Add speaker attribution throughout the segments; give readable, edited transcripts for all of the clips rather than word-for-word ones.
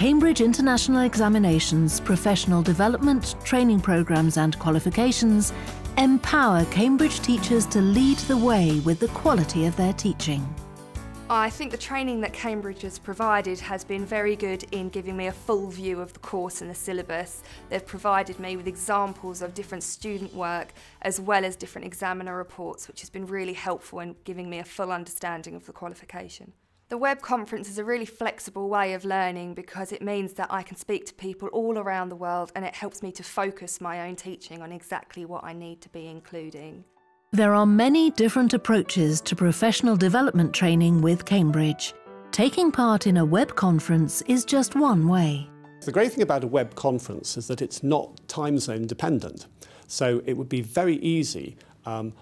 Speaker 1: Cambridge International Examinations professional development, training programs and qualifications empower Cambridge teachers to lead the way with the quality of their teaching.
Speaker 2: I think the training that Cambridge has provided has been very good in giving me a full view of the course and the syllabus. They've provided me with examples of different student work as well as different examiner reports, which has been really helpful in giving me a full understanding of the qualification. The web conference is a really flexible way of learning because it means that I can speak to people all around the world, and it helps me to focus my own teaching on exactly what I need to be including.
Speaker 1: There are many different approaches to professional development training with Cambridge. Taking part in a web conference is just one way.
Speaker 3: The great thing about a web conference is that it's not time zone dependent. So it would be very easy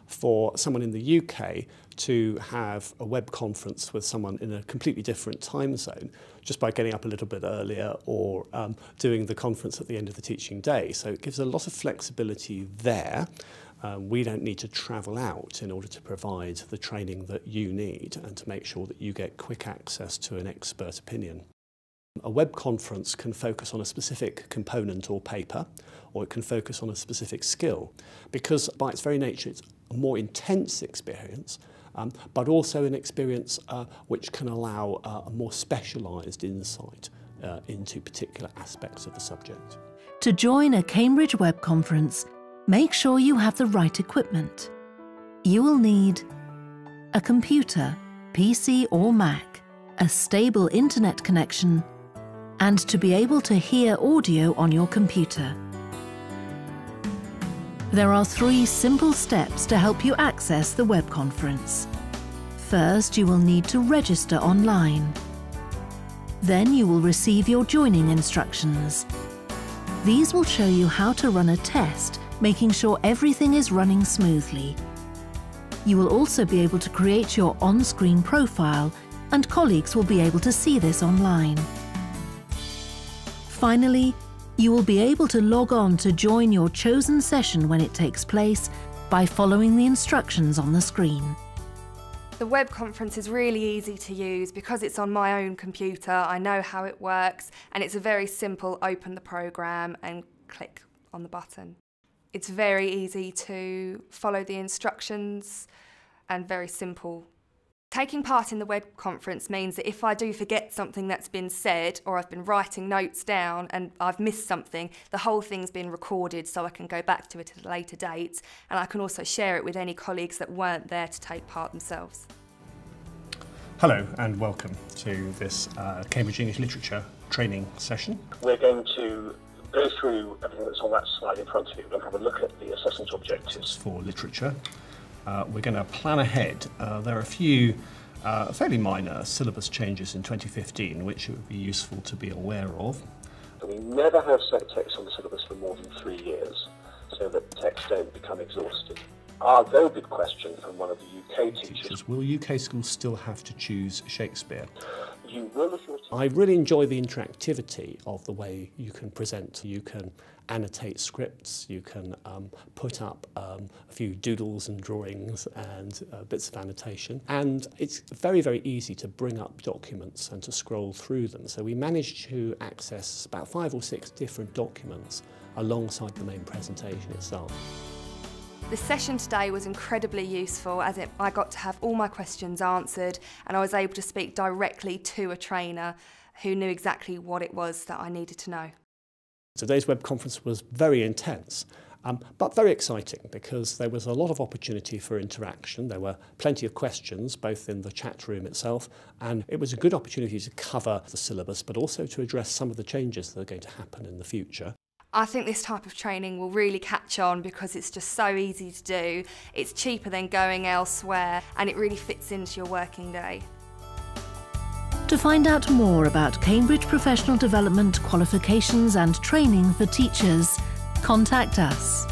Speaker 3: for someone in the UK to have a web conference with someone in a completely different time zone just by getting up a little bit earlier or doing the conference at the end of the teaching day. So it gives a lot of flexibility there. We don't need to travel out in order to provide the training that you need and to make sure that you get quick access to an expert opinion. A web conference can focus on a specific component or paper, or it can focus on a specific skill, because by its very nature it's a more intense experience, but also an experience which can allow a more specialised insight into particular aspects of the subject.
Speaker 1: To join a Cambridge web conference, make sure you have the right equipment. You will need a computer, PC or Mac, a stable internet connection, and to be able to hear audio on your computer. There are 3 simple steps to help you access the web conference. First, you will need to register online. Then you will receive your joining instructions. These will show you how to run a test, making sure everything is running smoothly. You will also be able to create your on-screen profile, and colleagues will be able to see this online. Finally, you will be able to log on to join your chosen session when it takes place by following the instructions on the screen.
Speaker 2: The web conference is really easy to use because it's on my own computer. I know how it works, and it's a very simple open the program and click on the button. It's very easy to follow the instructions and very simple. Taking part in the web conference means that if I do forget something that's been said, or I've been writing notes down and I've missed something, the whole thing's been recorded so I can go back to it at a later date, and I can also share it with any colleagues that weren't there to take part themselves.
Speaker 3: Hello and welcome to this Cambridge English Literature training session.
Speaker 4: We're going to go through everything that's on that slide in front of you. We're going to have a look at the assessment objectives
Speaker 3: for literature. We're going to plan ahead. There are a few fairly minor syllabus changes in 2015 which it would be useful to be aware of.
Speaker 4: We never have set text on the syllabus for more than 3 years so that texts don't become exhausted. Our very good question from one of the UK teachers:
Speaker 3: will UK schools still have to choose Shakespeare?
Speaker 4: You will if you're...
Speaker 3: I really enjoy the interactivity of the way you can present. You can annotate scripts, you can put up a few doodles and drawings and bits of annotation. And it's very, very easy to bring up documents and to scroll through them. So we managed to access about 5 or 6 different documents alongside the main presentation itself.
Speaker 2: The session today was incredibly useful as I got to have all my questions answered, and I was able to speak directly to a trainer who knew exactly what it was that I needed to know.
Speaker 3: Today's web conference was very intense, but very exciting because there was a lot of opportunity for interaction. There were plenty of questions, both in the chat room itself, and it was a good opportunity to cover the syllabus, but also to address some of the changes that are going to happen in the future.
Speaker 2: I think this type of training will really catch on because it's just so easy to do, it's cheaper than going elsewhere, and it really fits into your working day.
Speaker 1: To find out more about Cambridge Professional Development qualifications and training for teachers, contact us.